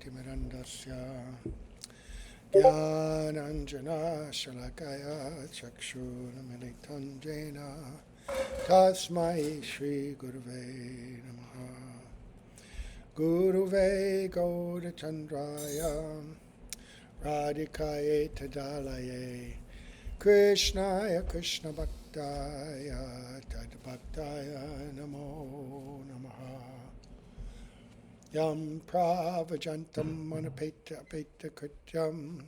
Jyotirmirandasya Jnananjana Shalakaya Chakshurmilitam Jena Tasmai Shri Guruve Namaha. Guruve Gaurachandraya Radhikaye Tadalaye Krishnaya Krishna Bhaktaya Tadbhaktaya Namo Namaha. Yam Pravajantam Manapeta Peta Kutyam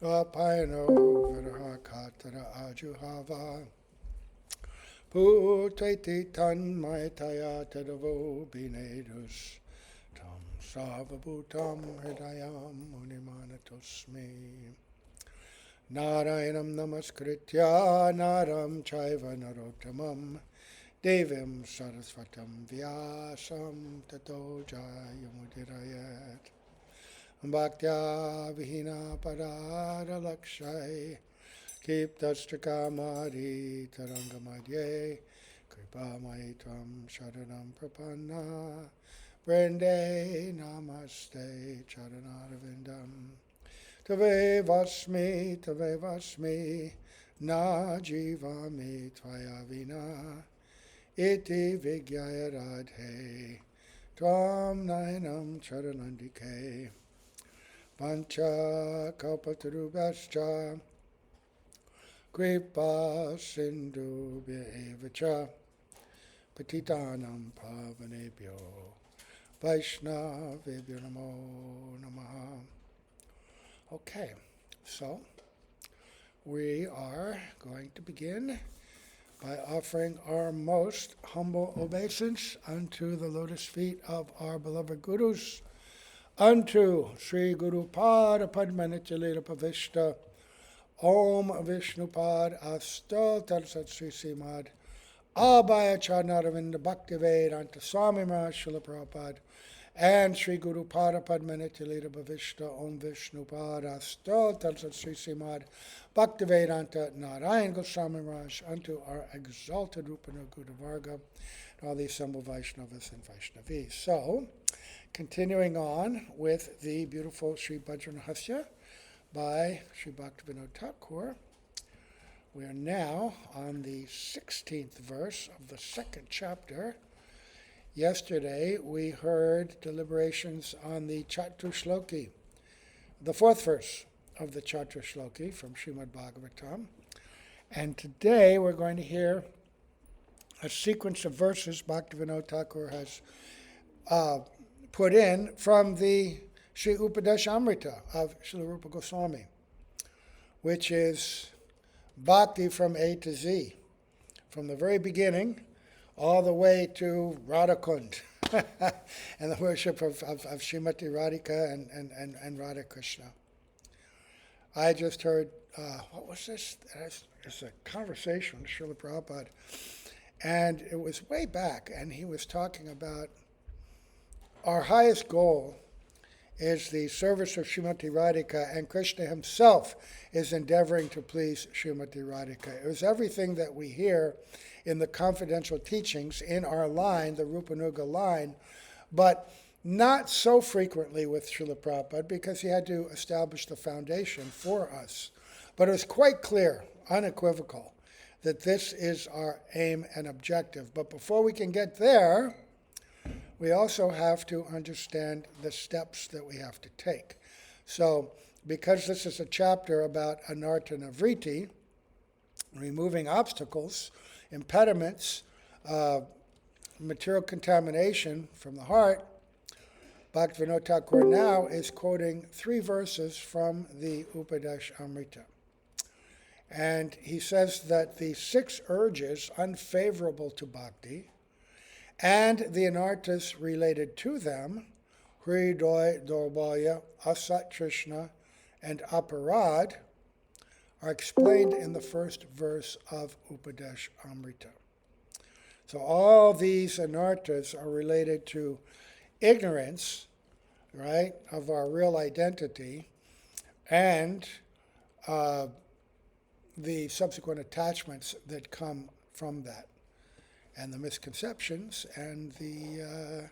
Rapayano Viraha Katara Ajuhava Puteti Tanmayataya Tadavo Binedus Tam Savabhutam Hridayam Munimanatosmi Narayanam Namaskritya Naram Chaiva Narottamam Devim Sarasvatam Vyasam Tato Jayamudirayat Bhaktya Vihina Parara Lakshai Kiptastrakamari Tarangamadye Kripamai Tvam Sharanam Prapanna Vrinde Namaste Charanarvindam Tave Vasmi Na Jivami Tvaya Vina Iti Vigyaya Radhe Tvam Nainam Charanandike Pancha Kalpatarubhascha Kripa Sindhu Bhyevacha Patitanam Pavanebhyo Vaishnavebhyo Namo Namaha. Okay, so we are going to begin by offering our most humble obeisance unto the lotus feet of our beloved Gurus, unto Sri Guru Pada Padmanitya Pavishta Om Vishnupad Asto Tarsat Sri Simad Abhaya Charnaravinda Bhaktivedanta Swami Maharaj Srila Prabhupada and Sri Guru Pada Padmanitya Bhavishta Om Vishnupad Asto Tarsat Sri Simad Bhaktivedanta Narayan Goswami Maharaj, unto our exalted Rupa Guru Varga, and all the assembled Vaishnavas and Vaishnavis. So, continuing on with the beautiful Sri Bhajan Rahasya by Sri Bhaktivinoda Thakur, we are now on the 16th verse of the second chapter. Yesterday we heard deliberations on the Chatushloki, the fourth verse of the Chatushloki from Srimad Bhagavatam. And today we're going to hear a sequence of verses Bhaktivinoda Thakur has put in from the Sri Upadesamrta of Srila Rupa Gosvami, which is bhakti from A to Z, from the very beginning all the way to Radhakund and the worship of Srimati Radhika and Radha Krishna. I just heard, what was this? It's a conversation with Srila Prabhupada, and it was way back, and he was talking about our highest goal is the service of Srimati Radhika, and Krishna himself is endeavoring to please Srimati Radhika. It was everything that we hear in the confidential teachings in our line, the Rupanuga line, but not so frequently with Srila Prabhupada because he had to establish the foundation for us. But it was quite clear, unequivocal, that this is our aim and objective. But before we can get there, we also have to understand the steps that we have to take. So, because this is a chapter about anartha vritti, removing obstacles, impediments, material contamination from the heart, Bhaktivinoda Thakur now is quoting 3 verses from the Upadesamrta. And he says that the 6 urges unfavorable to bhakti and the anarthas related to them, hridoy, dorbaya, asat trishna, and aparad, are explained in the first verse of Upadesamrta. So all these anarthas are related to ignorance, right, of our real identity, and the subsequent attachments that come from that, and the misconceptions and the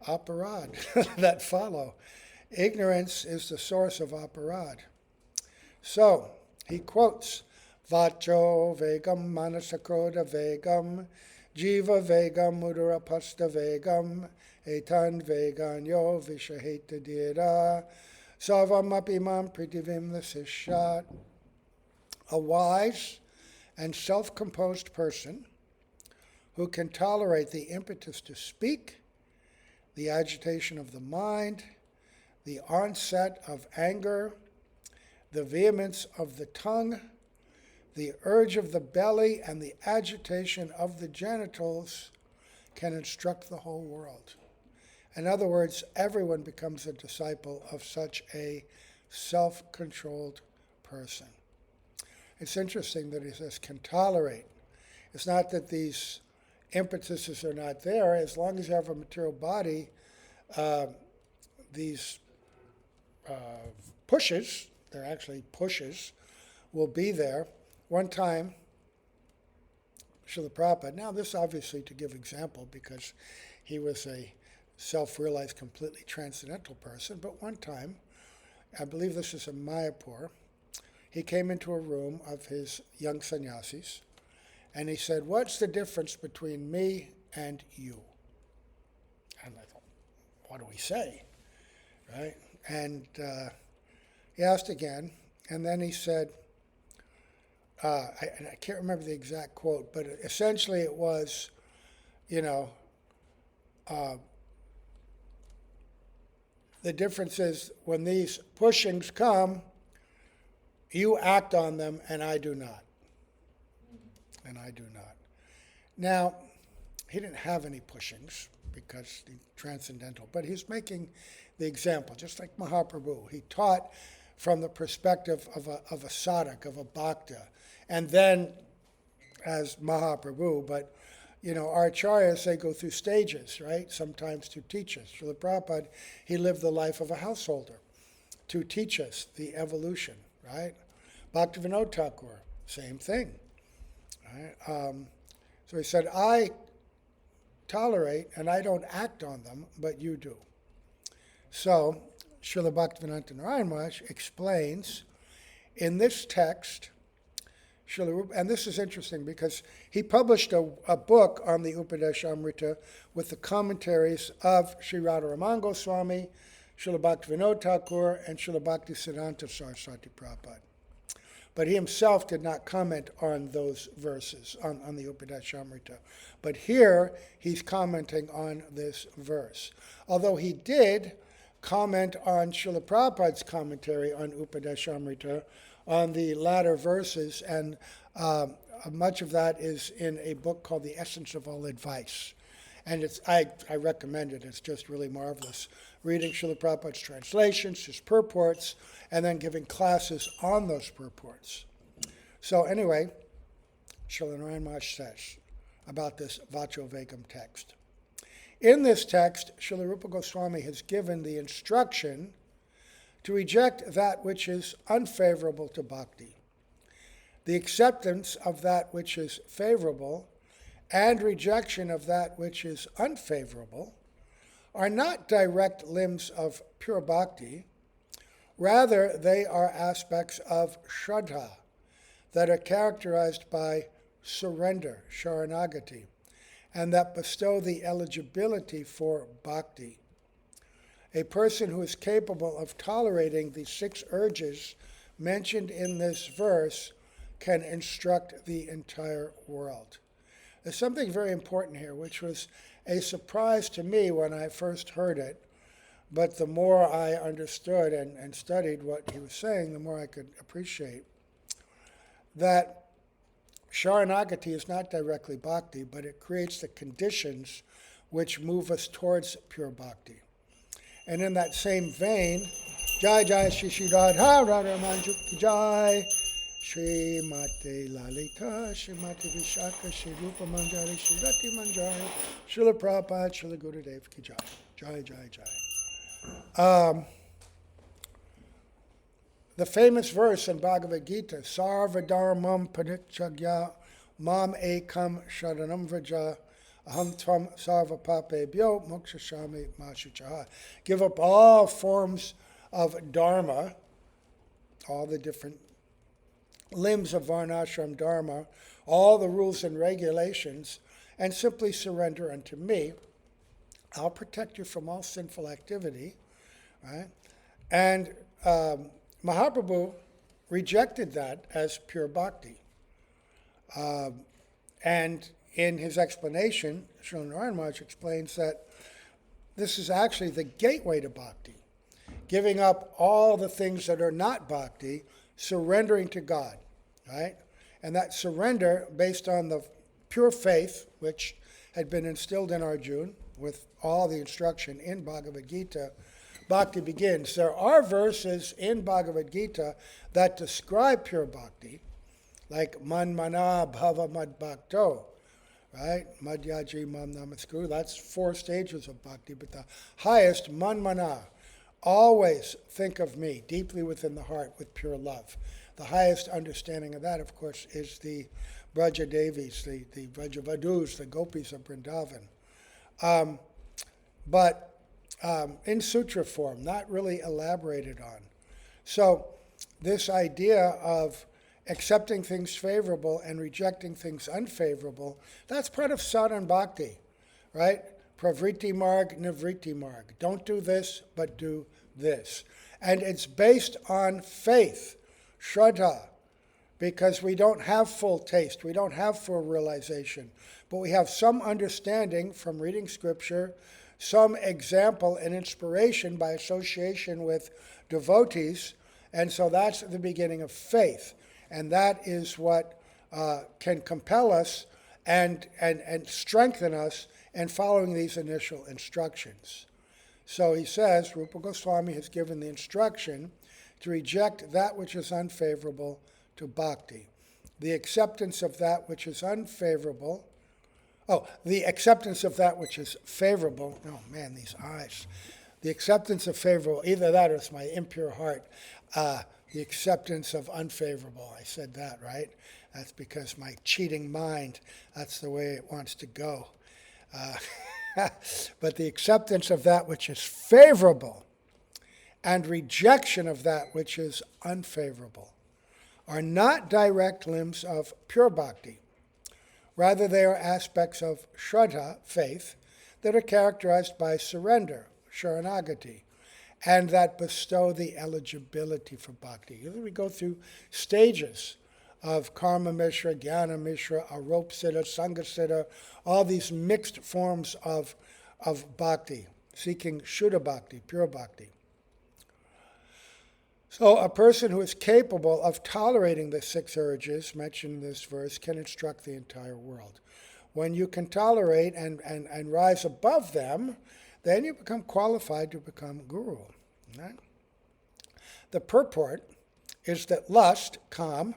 aparad that follow. Ignorance is the source of aparad. So, he quotes, vaco vegam manasakroda vegam, jiva vegam mudurapasta vegam, etan veganyo vishaheta dira, sarvam apimam pritivim lasishat. A wise and self-composed person who can tolerate the impetus to speak, the agitation of the mind, the onset of anger, the vehemence of the tongue, the urge of the belly, and the agitation of the genitals can instruct the whole world. In other words, everyone becomes a disciple of such a self-controlled person. It's interesting that he says can tolerate. It's not that these impetuses are not there. As long as you have a material body, these pushes, they're actually pushes, will be there. One time, Srila Prabhupada, now this obviously to give example because he was a self-realized, completely transcendental person, but one time, I believe this is in Mayapur, he came into a room of his young sannyasis, and he said, what's the difference between me and you? And I thought, what do we say? Right? And he asked again, and then he said, I can't remember the exact quote, but essentially it was, the difference is when these pushings come, you act on them and I do not. And I do not. Now, he didn't have any pushings because he's transcendental, but he's making the example, just like Mahaprabhu. He taught from the perspective of a sadhak, of a bhakta, and then as Mahaprabhu, but our acharyas, they go through stages, right? Sometimes to teach us. Srila Prabhupada, he lived the life of a householder to teach us the evolution, right? Bhaktivinoda Thakur, same thing. Right? So he said, I tolerate and I don't act on them, but you do. So, Srila Bhaktivinoda Narayan Maharaj explains in this text, Srila Rupa, and this is interesting because he published a book on the Upadesamrta with the commentaries of Sri Radharaman Goswami, Srila Bhaktivinoda Thakur, and Srila Bhaktisiddhanta Saraswati Prabhupada. But he himself did not comment on those verses, on the Upadesamrita. But here, he's commenting on this verse. Although he did comment on Srila Prabhupada's commentary on Upadesamrita, on the latter verses, and much of that is in a book called The Essence of All Advice. And I recommend it. It's just really marvelous. Reading Srila Prabhupada's translations, his purports, and then giving classes on those purports. So anyway, Srila Narayan Maharaj says about this vaco vegam text. In this text, Srila Rupa Goswami has given the instruction to reject that which is unfavorable to bhakti, the acceptance of that which is favorable, and rejection of that which is unfavorable are not direct limbs of pure bhakti. Rather, they are aspects of shraddha that are characterized by surrender, sharanagati, and that bestow the eligibility for bhakti. A person who is capable of tolerating the 6 urges mentioned in this verse can instruct the entire world. There's something very important here, which was a surprise to me when I first heard it, but the more I understood and studied what he was saying, the more I could appreciate that sharanagati is not directly bhakti, but it creates the conditions which move us towards pure bhakti. And in that same vein, Jai Jai Shri Shri Radha Radha Manju Jai, Shri Mate Lalita, Shri Mate Vishaka, Shri Rupa Manjari, Shri Rati Manjari, Srila Prabhupada, Srila Gurudev Ki Jai, Jai Jai Jai. The famous verse in Bhagavad Gita, Sarva Dharmam Panichagya Mam Ekam Sharanam Vraja aham tvam sarva papebhyo mokshashami mashuchaha. Give up all forms of dharma, all the different limbs of varnashram dharma, all the rules and regulations, and simply surrender unto me. I'll protect you from all sinful activity, right? And Mahaprabhu rejected that as pure bhakti. And in his explanation, Srila Narayana Maharaj explains that this is actually the gateway to bhakti, giving up all the things that are not bhakti, surrendering to God, right? And that surrender, based on the pure faith, which had been instilled in Arjuna with all the instruction in Bhagavad Gita, bhakti begins. There are verses in Bhagavad Gita that describe pure bhakti, like man mana bhava mad bhakto, right? Madhyaji mam namaskuru. That's 4 stages of bhakti, but the highest, man mana, always think of me deeply within the heart with pure love. The highest understanding of that, of course, is the Braja Devis, the Vrajavadus, the Gopis of Vrindavan. But in sutra form, not really elaborated on. So this idea of accepting things favorable and rejecting things unfavorable, that's part of sadhana bhakti, right? Pravriti marg, nivriti marg. Don't do this, but do this. And it's based on faith, shraddha, because we don't have full taste, we don't have full realization, but we have some understanding from reading scripture, some example and inspiration by association with devotees, and so that's the beginning of faith. And that is what can compel us and strengthen us in following these initial instructions. So he says, Rupa Goswami has given the instruction to reject that which is unfavorable to bhakti. The acceptance of that which is unfavorable, the acceptance of that which is favorable, oh man, these eyes. The acceptance of favorable, either that or it's my impure heart. The acceptance of unfavorable, I said that, right? That's because my cheating mind, that's the way it wants to go. But the acceptance of that which is favorable and rejection of that which is unfavorable are not direct limbs of pure bhakti. Rather, they are aspects of shraddha, faith, that are characterized by surrender, sharanagati, and that bestow the eligibility for bhakti. We go through stages of karma mishra, jnana mishra, arop siddha, sangha siddha, all these mixed forms of bhakti, seeking shuddha bhakti, pure bhakti. So a person who is capable of tolerating the 6 urges mentioned in this verse can instruct the entire world. When you can tolerate and rise above them, then you become qualified to become guru. Right? The purport is that lust, kam,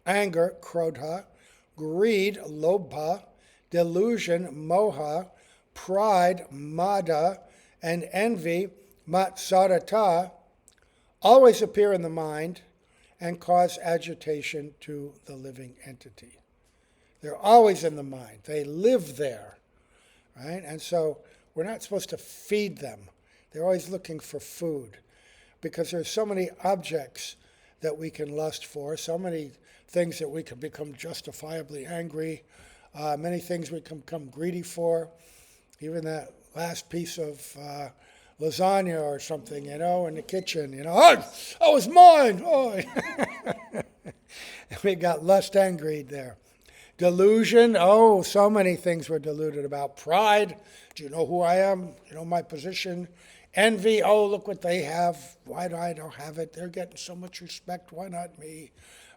anger, krodha, greed, lobha, delusion, moha, pride, mada, and envy, matsarata, always appear in the mind and cause agitation to the living entity. They're always in the mind. They live there, right? And so we're not supposed to feed them. They're always looking for food because there's so many objects that we can lust for, so many things that we can become justifiably angry, many things we can become greedy for, even that last piece of lasagna or something, in the kitchen, oh, it was mine. Oh. We got lust and greed there. Delusion, so many things we're deluded about. Pride, do you know who I am? You know my position. Envy, look what they have. Why do I don't have it? They're getting so much respect. Why not me?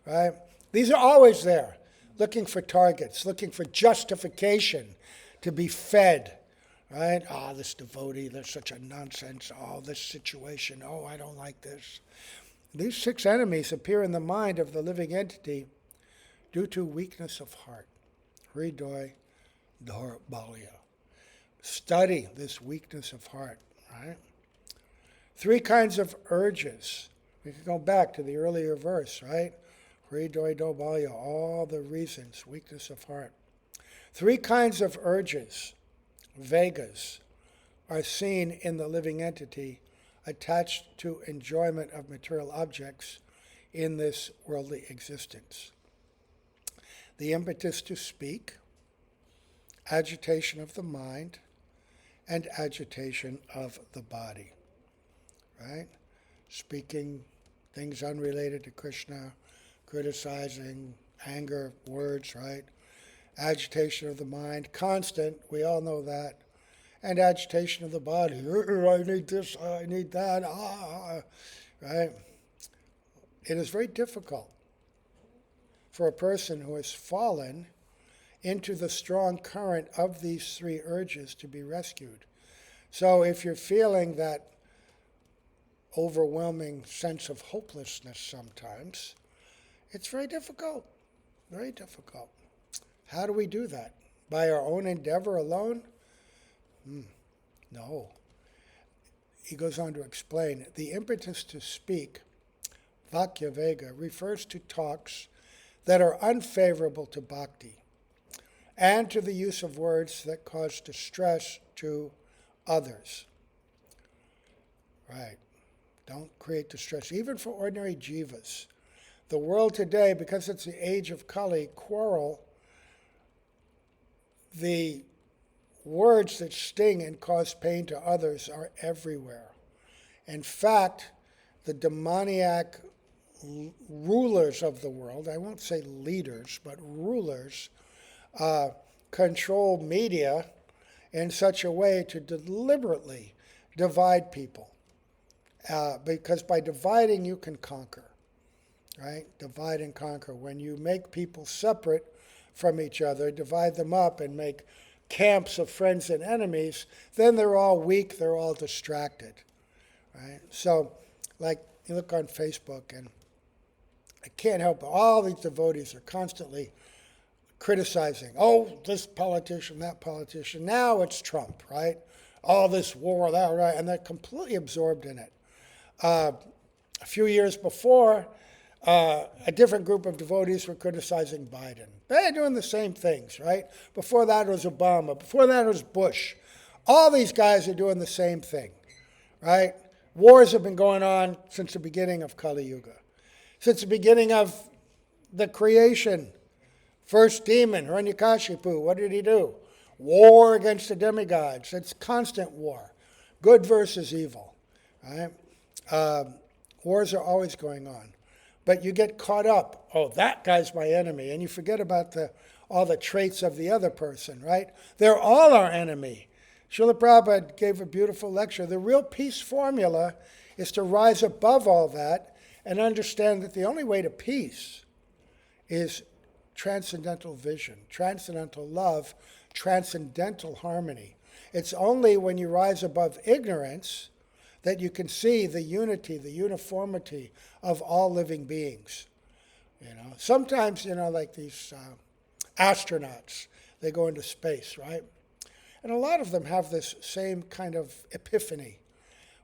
Right? These are always there, looking for targets, looking for justification to be fed. Right? This devotee, they're such a nonsense. This situation. I don't like this. These 6 enemies appear in the mind of the living entity due to weakness of heart. Hridoy Daurbalya. Study this weakness of heart, right? 3 kinds of urges. We can go back to the earlier verse, right? Hridoy Daurbalya, all the reasons, weakness of heart. Three kinds of urges, vegas, are seen in the living entity attached to enjoyment of material objects in this worldly existence. The impetus to speak, agitation of the mind, and agitation of the body. Right? Speaking things unrelated to Krishna, criticizing, anger, words, right? Agitation of the mind, constant, we all know that. And agitation of the body. I need this, I need that, right? It is very difficult for a person who has fallen into the strong current of these three urges to be rescued. So if you're feeling that overwhelming sense of hopelessness sometimes, it's very difficult, very difficult. How do we do that? By our own endeavor alone? No. He goes on to explain, the impetus to speak, vaco vega, refers to talks that are unfavorable to bhakti and to the use of words that cause distress to others. Right. Don't create distress, even for ordinary jivas. The world today, because it's the age of Kali, quarrel. The words that sting and cause pain to others are everywhere. In fact, the demoniac rulers of the world, I won't say leaders, but rulers, control media in such a way to deliberately divide people. Because by dividing you can conquer, right? Divide and conquer. When you make people separate from each other, divide them up and make camps of friends and enemies, then they're all weak, they're all distracted, right? So, like, you look on Facebook and I can't help it, all these devotees are constantly criticizing, oh, this politician, that politician, now it's Trump, right? All this war, that, right? And they're completely absorbed in it. A few years before, a different group of devotees were criticizing Biden. They're doing the same things, right? Before that was Obama. Before that was Bush. All these guys are doing the same thing, right? Wars have been going on since the beginning of Kali Yuga. Since the beginning of the creation. First demon, Hiranyakashipu, what did he do? War against the demigods. It's constant war. Good versus evil, right? Wars are always going on. But you get caught up, oh, that guy's my enemy, and you forget about all the traits of the other person, right? They're all our enemy. Srila Prabhupada gave a beautiful lecture. The real peace formula is to rise above all that and understand that the only way to peace is transcendental vision, transcendental love, transcendental harmony. It's only when you rise above ignorance that you can see the unity, the uniformity of all living beings. Sometimes, like these astronauts, they go into space, right? And a lot of them have this same kind of epiphany.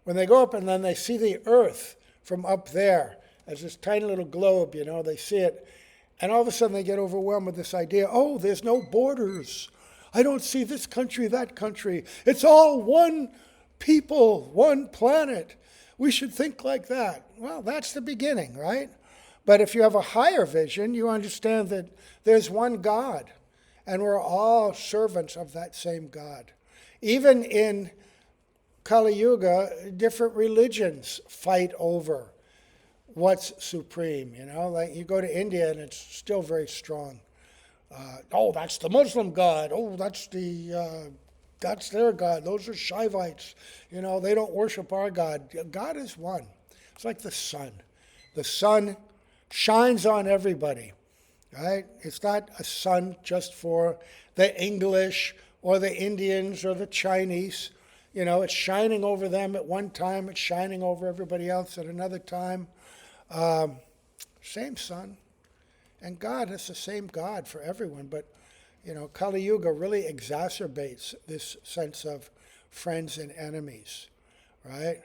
When they go up and then they see the Earth from up there as this tiny little globe, they see it, and all of a sudden they get overwhelmed with this idea, oh, there's no borders. I don't see this country, that country. It's all one people, one planet. We should think like that. Well, that's the beginning, right? But if you have a higher vision, you understand that there's one God, and we're all servants of that same God. Even in Kali Yuga, different religions fight over what's supreme. Like you go to India and it's still very strong. Oh, that's the Muslim God. Oh, that's their God. Those are Shaivites. They don't worship our God. God is one. It's like the sun. The sun shines on everybody, right? It's not a sun just for the English or the Indians or the Chinese. It's shining over them at one time. It's shining over everybody else at another time. Same sun. And God is the same God for everyone. But, Kali Yuga really exacerbates this sense of friends and enemies, right?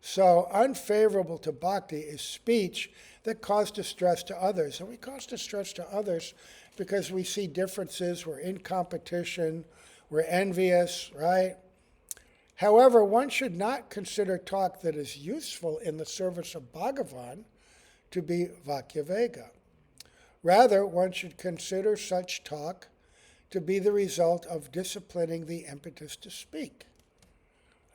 So unfavorable to bhakti is speech that causes distress to others. And we cause distress to others because we see differences, we're in competition, we're envious, right? However, one should not consider talk that is useful in the service of Bhagavan to be vakyavega. Rather, one should consider such talk to be the result of disciplining the impetus to speak.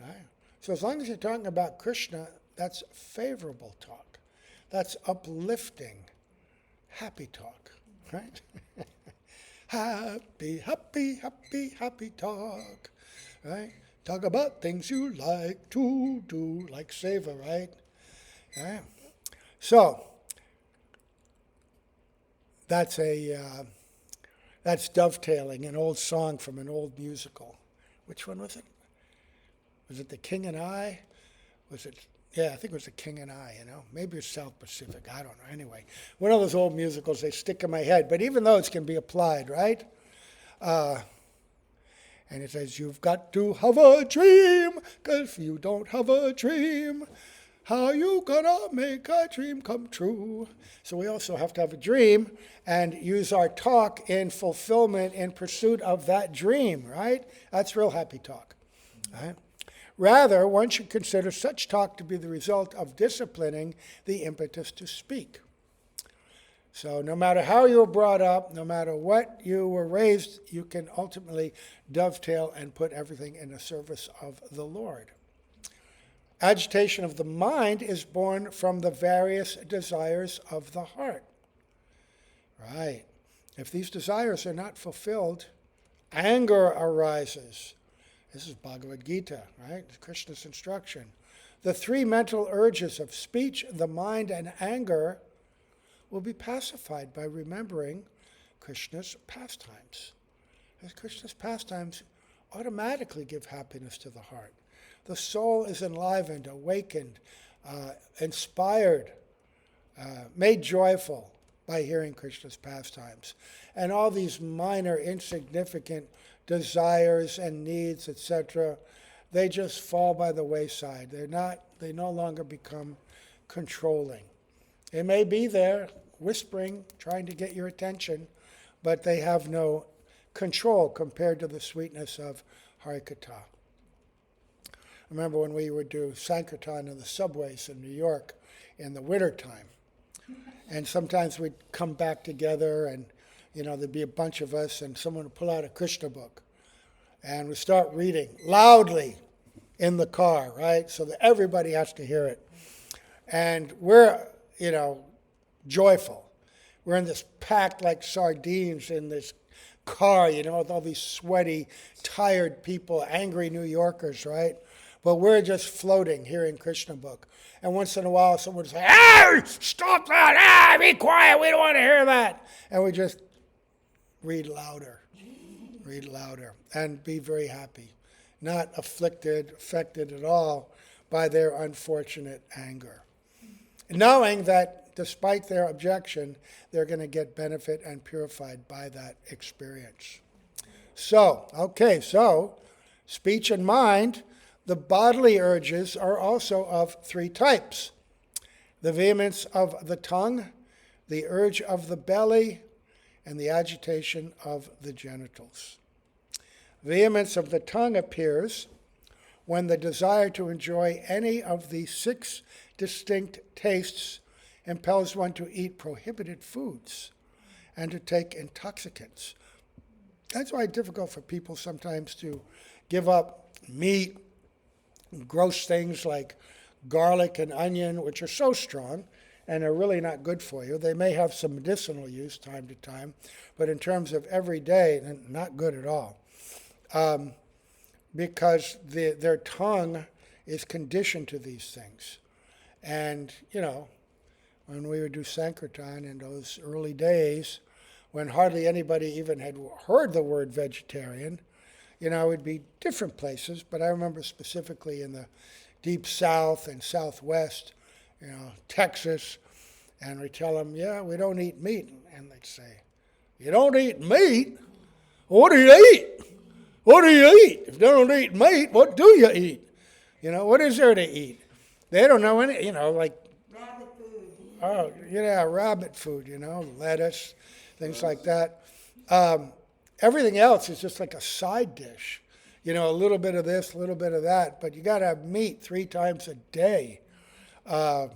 Right? So as long as you're talking about Krishna, that's favorable talk. That's uplifting, happy talk, right? Happy, happy, happy, happy talk, right? Talk about things you like to do, like seva, right? Right? So, that's dovetailing, an old song from an old musical. Which one was it? Was it The King and I? Was it? Yeah, I think it was The King and I, Maybe it's South Pacific, I don't know. Anyway, one of those old musicals, they stick in my head. But even those can be applied, right? And it says, you've got to have a dream, because if you don't have a dream, how you gonna make a dream come true? So we also have to have a dream and use our talk in fulfillment in pursuit of that dream, right? That's real happy talk, right? Rather, one should consider such talk to be the result of disciplining the impetus to speak. So no matter how you were brought up, no matter what you were raised, you can ultimately dovetail and put everything in the service of the Lord. Agitation of the mind is born from the various desires of the heart. Right. If these desires are not fulfilled, anger arises. This is Bhagavad Gita, right? Krishna's instruction. The three mental urges of speech, the mind, and anger will be pacified by remembering Krishna's pastimes. As Krishna's pastimes automatically give happiness to the heart. The soul is enlivened, awakened, inspired, made joyful by hearing Krishna's pastimes. And all these minor, insignificant desires and needs, etc., they just fall by the wayside. They no longer become controlling. They may be there, whispering, trying to get your attention, but they have no control compared to the sweetness of Harikatha. I remember when we would do Sankirtan in the subways in New York in the wintertime. And sometimes we'd come back together and, there'd be a bunch of us and someone would pull out a Krishna book. And we start reading loudly in the car, right? So that everybody has to hear it. And we're, joyful. We're in this packed like sardines in this car, with all these sweaty, tired people, angry New Yorkers, right? But we're just floating, hearing Krishna book. And once in a while, someone would say, "Hey, stop that! Be quiet! We don't want to hear that!" And we just read louder, and be very happy, not affected at all by their unfortunate anger, knowing that despite their objection, they're going to get benefit and purified by that experience. So speech and mind. The bodily urges are also of three types: the vehemence of the tongue, the urge of the belly, and the agitation of the genitals. Vehemence of the tongue appears when the desire to enjoy any of the 6 distinct tastes impels one to eat prohibited foods and to take intoxicants. That's why it's difficult for people sometimes to give up meat, gross things like garlic and onion, which are so strong and are really not good for you. They may have some medicinal use time to time, but in terms of everyday, not good at all. Because their tongue is conditioned to these things. And, when we would do Sankirtan in those early days, when hardly anybody even had heard the word vegetarian, it would be different places, but I remember specifically in the deep south and southwest, Texas, and we tell them, yeah, we don't eat meat. And they'd say, you don't eat meat? What do you eat? What do you eat? If you don't eat meat, what do you eat? What is there to eat? They don't know any, like, Rabbit food. oh, yeah, rabbit food, lettuce, things like that. Everything else is just like a side dish. A little bit of this, a little bit of that, but you got to have meat 3 times a day. And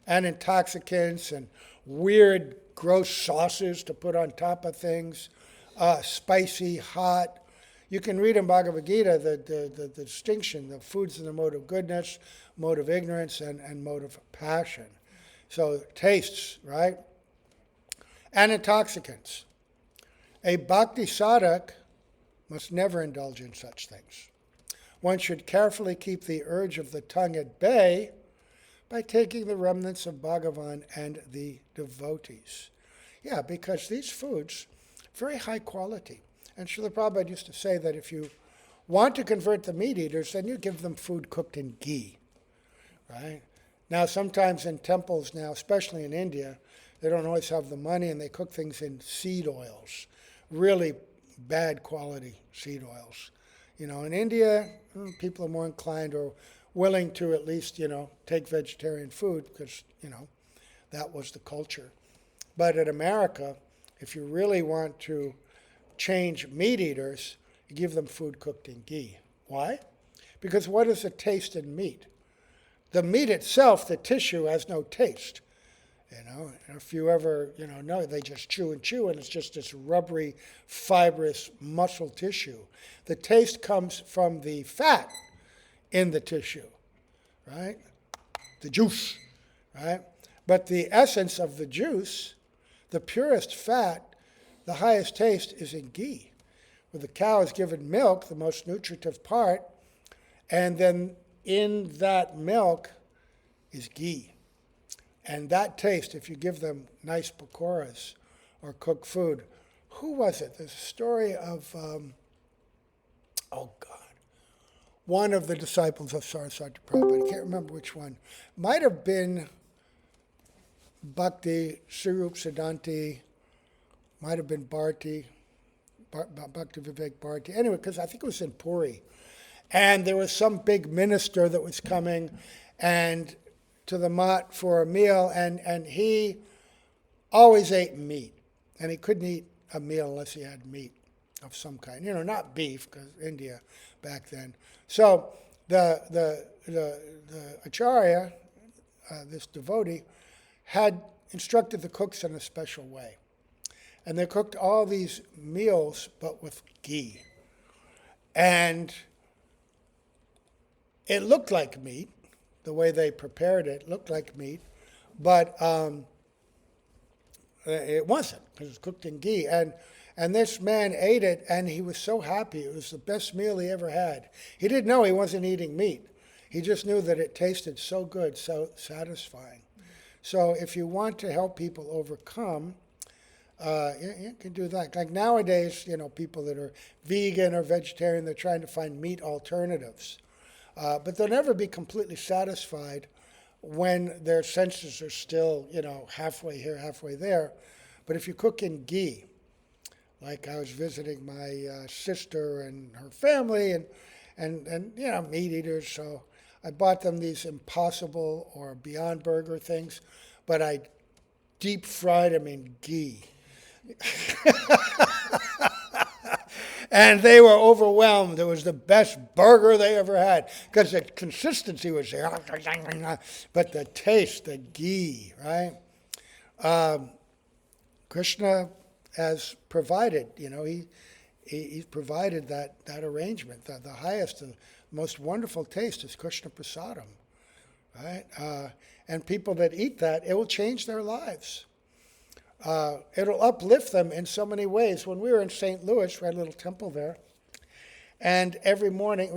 intoxicants and weird, gross sauces to put on top of things, spicy, hot. You can read in Bhagavad Gita the distinction, the foods in the mode of goodness, mode of ignorance, and mode of passion. So tastes, right? And intoxicants. A bhakti sadhak must never indulge in such things. One should carefully keep the urge of the tongue at bay by taking the remnants of Bhagavan and the devotees. Yeah, because these foods, very high quality. And Srila Prabhupada used to say that if you want to convert the meat eaters, then you give them food cooked in ghee, right? Now, sometimes in temples now, especially in India, they don't always have the money, and they cook things in seed oils, really bad quality seed oils. In India, people are more inclined or willing to at least, take vegetarian food because, that was the culture. But in America, if you really want to change meat eaters, you give them food cooked in ghee. Why? Because what is the taste in meat? The meat itself, the tissue, has no taste. If you ever, know, they just chew and chew, and it's just this rubbery, fibrous muscle tissue. The taste comes from the fat in the tissue, right? The juice, right? But the essence of the juice, the purest fat, the highest taste is in ghee. Where the cow is given milk, the most nutritive part, and then in that milk is ghee. And that taste, if you give them nice pakoras or cooked food, who was it? There's a story of, one of the disciples of Saraswati Prabhupada. I can't remember which one. Might have been Bhakti, Swarup Siddhanti, might have been Bharti, Bhakti Vivek Bharti. Anyway, because I think it was in Puri. And there was some big minister that was coming and to the mat for a meal, and he always ate meat. And he couldn't eat a meal unless he had meat of some kind. Not beef, because India back then. So the acharya, this devotee, had instructed the cooks in a special way. And they cooked all these meals, but with ghee. And it looked like meat. The way they prepared it looked like meat, but it wasn't, because it was cooked in ghee. And this man ate it, and he was so happy. It was the best meal he ever had. He didn't know he wasn't eating meat. He just knew that it tasted so good, so satisfying. So if you want to help people overcome, you can do that. Like nowadays, people that are vegan or vegetarian, they're trying to find meat alternatives. But they'll never be completely satisfied when their senses are still, halfway here, halfway there. But if you cook in ghee, like I was visiting my sister and her family, and meat eaters, so I bought them these Impossible or Beyond Burger things, but I deep fried them in ghee. And they were overwhelmed. It was the best burger they ever had because the consistency was there, but the taste, the ghee, right? Krishna has provided, he's provided that arrangement. The highest, the most wonderful taste is Krishna Prasadam, right? And people that eat that, it will change their lives. It'll uplift them in so many ways. When we were in St. Louis, we had a little temple there, and every morning,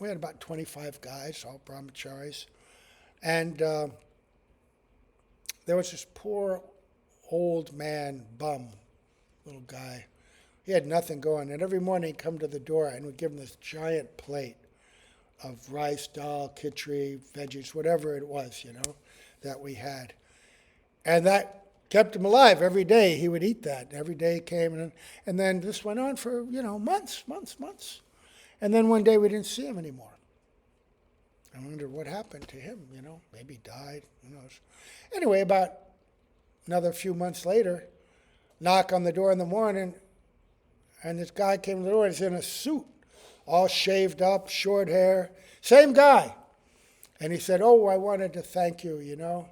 we had about 25 guys, all brahmacharis, and there was this poor old man, bum, little guy. He had nothing going, and every morning he'd come to the door, and we'd give him this giant plate of rice, dal, khichdi, veggies, whatever it was, that we had. And that kept him alive. Every day he would eat that. Every day he came, and then this went on for, months. And then one day we didn't see him anymore. I wondered what happened to him, maybe he died, who knows. Anyway, about another few months later, knock on the door in the morning, and this guy came to the door. He's in a suit, all shaved up, short hair, same guy. And he said, "Oh, I wanted to thank you,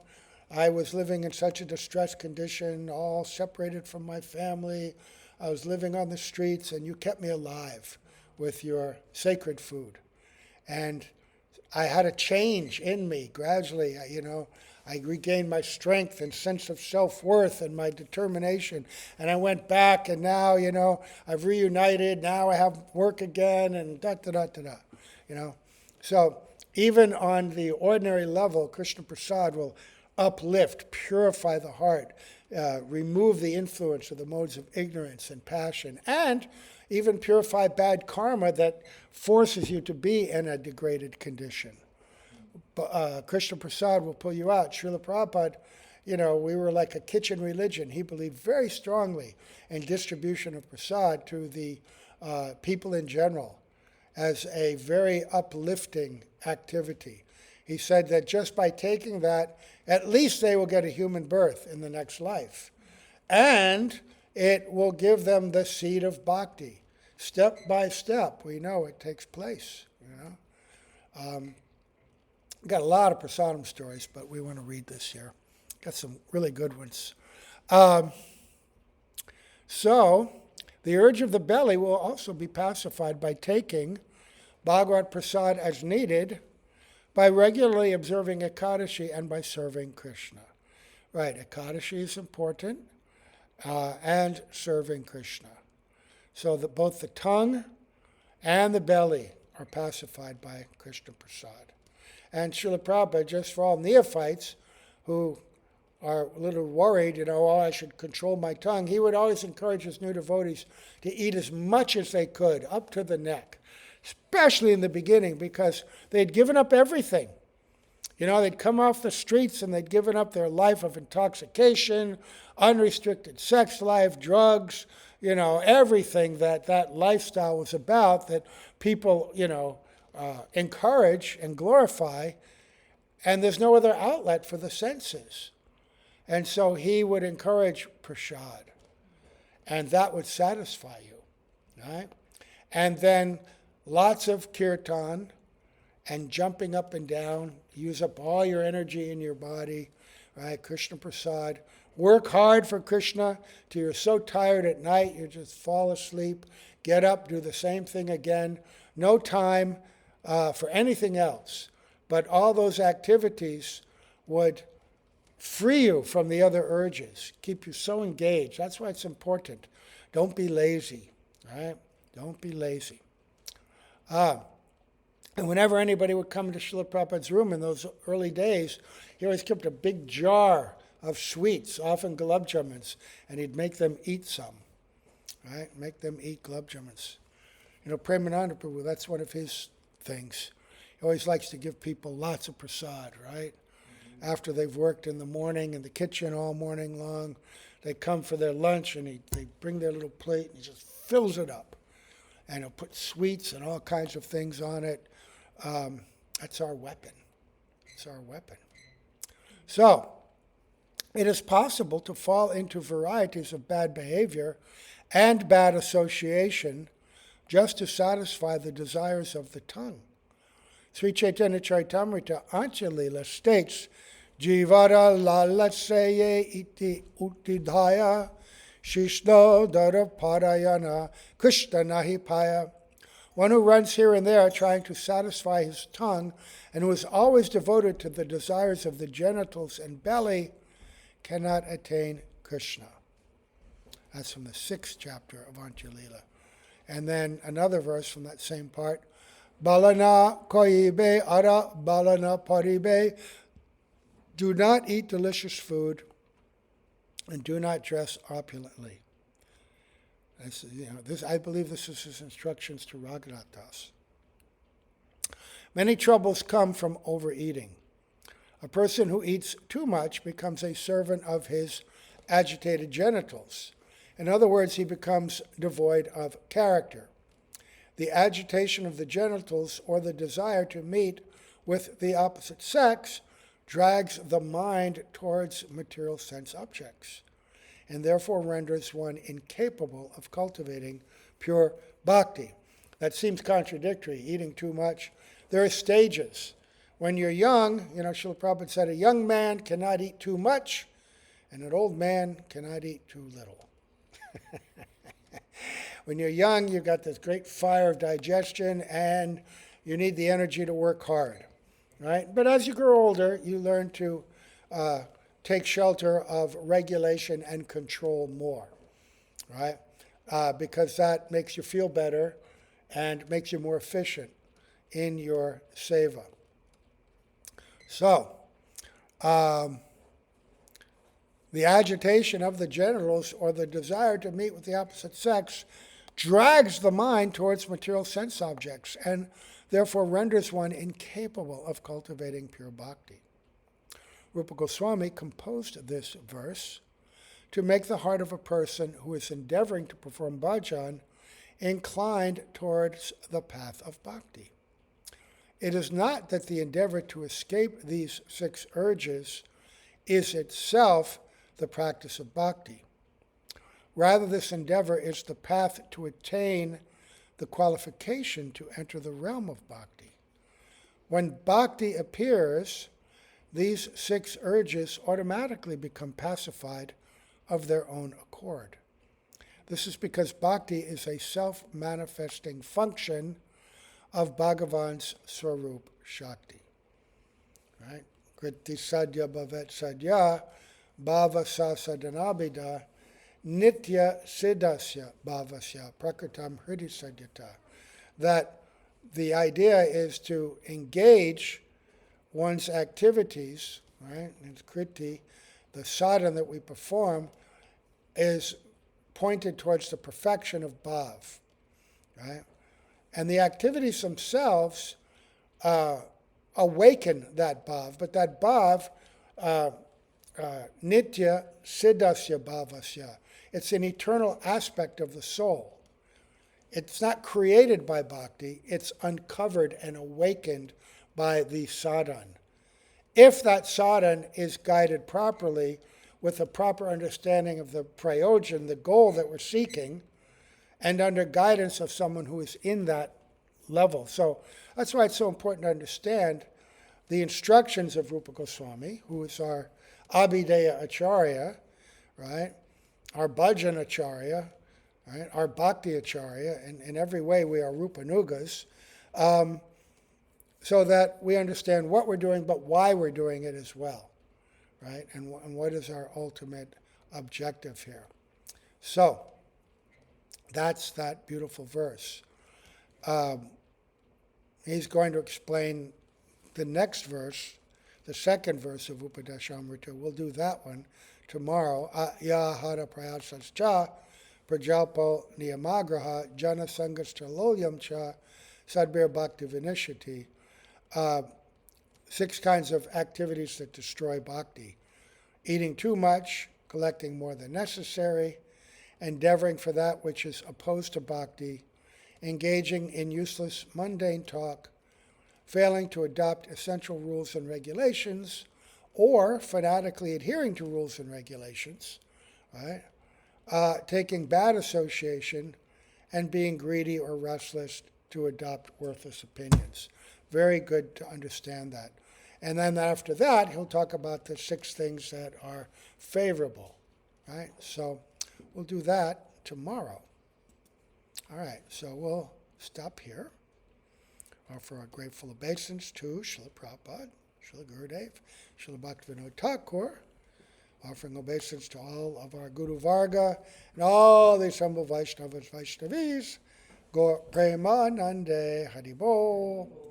I was living in such a distressed condition, all separated from my family. I was living on the streets, and you kept me alive with your sacred food. And I had a change in me gradually, I regained my strength and sense of self-worth and my determination. And I went back, and now, I've reunited. Now I have work again, and da-da-da-da-da, So even on the ordinary level, Krishna Prasad will uplift, purify the heart, remove the influence of the modes of ignorance and passion, and even purify bad karma that forces you to be in a degraded condition. Krishna Prasad will pull you out. Srila Prabhupada, we were like a kitchen religion. He believed very strongly in distribution of prasad to the people in general as a very uplifting activity. He said that just by taking that, at least they will get a human birth in the next life. And it will give them the seed of bhakti. Step by step, we know it takes place. Got a lot of prasadam stories, but we want to read this here. Got some really good ones. So, the urge of the belly will also be pacified by taking Bhagavad Prasad as needed, by regularly observing Ekadashi and by serving Krishna. Right, Ekadashi is important, and serving Krishna. So that both the tongue and the belly are pacified by Krishna Prasad. And Srila Prabhupada, just for all neophytes who are a little worried, I should control my tongue, he would always encourage his new devotees to eat as much as they could, up to the neck, especially in the beginning, because they'd given up everything. They'd come off the streets and they'd given up their life of intoxication, unrestricted sex life, drugs, everything that lifestyle was about, that people, encourage and glorify, and there's no other outlet for the senses. And so he would encourage prasad, and that would satisfy you, right? And then lots of kirtan and jumping up and down, use up all your energy in your body, right? Krishna Prasad. Work hard for Krishna till you're so tired at night you just fall asleep. Get up, do the same thing again. No time for anything else. But all those activities would free you from the other urges, keep you so engaged. That's why it's important. Don't be lazy, right? Don't be lazy. And whenever anybody would come to Srila Prabhupada's room in those early days, he always kept a big jar of sweets, often gulab jamuns, and he'd make them eat some, right? Make them eat gulab jamuns. Premananda Prabhu, that's one of his things. He always likes to give people lots of prasad, right? Mm-hmm. After they've worked in the morning in the kitchen all morning long, they come for their lunch and they bring their little plate and he just fills it up. And he'll put sweets and all kinds of things on it. That's our weapon. It's our weapon. So, it is possible to fall into varieties of bad behavior and bad association just to satisfy the desires of the tongue. Sri Chaitanya Charitamrita Anjalila states, Jivara lalaseye iti utidhaya shishno dara parayana krishna nahi paya. One who runs here and there trying to satisfy his tongue and who is always devoted to the desires of the genitals and belly cannot attain Krishna. That's from the 6th chapter of Anjalila. And then another verse from that same part, Balana koibe ara balana paribe. Do not eat delicious food and do not dress opulently. I believe this is his instructions to Raghunath Das. Many troubles come from overeating. A person who eats too much becomes a servant of his agitated genitals. In other words, he becomes devoid of character. The agitation of the genitals or the desire to meet with the opposite sex drags the mind towards material sense objects, and therefore renders one incapable of cultivating pure bhakti. That seems contradictory, eating too much. There are stages. When you're young, Srila Prabhupada said, a young man cannot eat too much, and an old man cannot eat too little. When you're young, you've got this great fire of digestion, and you need the energy to work hard, right? But as you grow older, you learn to take shelter of regulation and control more, right? Because that makes you feel better and makes you more efficient in your seva. So, the agitation of the genitals or the desire to meet with the opposite sex drags the mind towards material sense objects and therefore renders one incapable of cultivating pure bhakti. Rupa Goswami composed this verse to make the heart of a person who is endeavoring to perform bhajan inclined towards the path of bhakti. It is not that the endeavor to escape these 6 urges is itself the practice of bhakti. Rather, this endeavor is the path to attain the qualification to enter the realm of bhakti. When bhakti appears, these 6 urges automatically become pacified of their own accord. This is because bhakti is a self-manifesting function of Bhagavan's Swarup Shakti. Right? Kriti sadhya bhavet sadhya bhava sa sadhanabhida nitya siddhasya bhavasya prakritam hridi sadhyata. That the idea is to engage one's activities, right? It's kriti, the sadhana that we perform is pointed towards the perfection of bhav, right? And the activities themselves awaken that bhav, but that bhav, nitya siddhasya bhavasya, it's an eternal aspect of the soul. It's not created by bhakti, it's uncovered and awakened by the sadhan. If that sadhan is guided properly with a proper understanding of the prayojan, the goal that we're seeking, and under guidance of someone who is in that level. So that's why it's so important to understand the instructions of Rupa Goswami, who is our Abhideya Acharya, right? Our Bhajan Acharya, right? Our Bhakti Acharya. In every way, we are Rupanugas, so that we understand what we're doing, but why we're doing it as well, right? And what is our ultimate objective here. So, that's that beautiful verse. He's going to explain the next verse, the second verse of Upadesamrta. We'll do that one tomorrow. Ya hara prayasascha prajalpo niyamagraha jana sangascha lolyam cha sadbir bhakti vinishati. 6 kinds of activities that destroy bhakti. Eating too much, collecting more than necessary, endeavoring for that which is opposed to bhakti, engaging in useless mundane talk, failing to adopt essential rules and regulations, or fanatically adhering to rules and regulations, right? Taking bad association, and being greedy or restless to adopt worthless opinions. Very good to understand that. And then after that, he'll talk about the 6 things that are favorable, right? So we'll do that tomorrow. All right, so we'll stop here. Offer our grateful obeisance to Srila Prabhupada, Srila Gurudev, Srila Bhaktivinoda Thakur, offering obeisance to all of our Guru Varga and all these humble Vaishnavas, Vaishnavis. Go Premanande Haribol.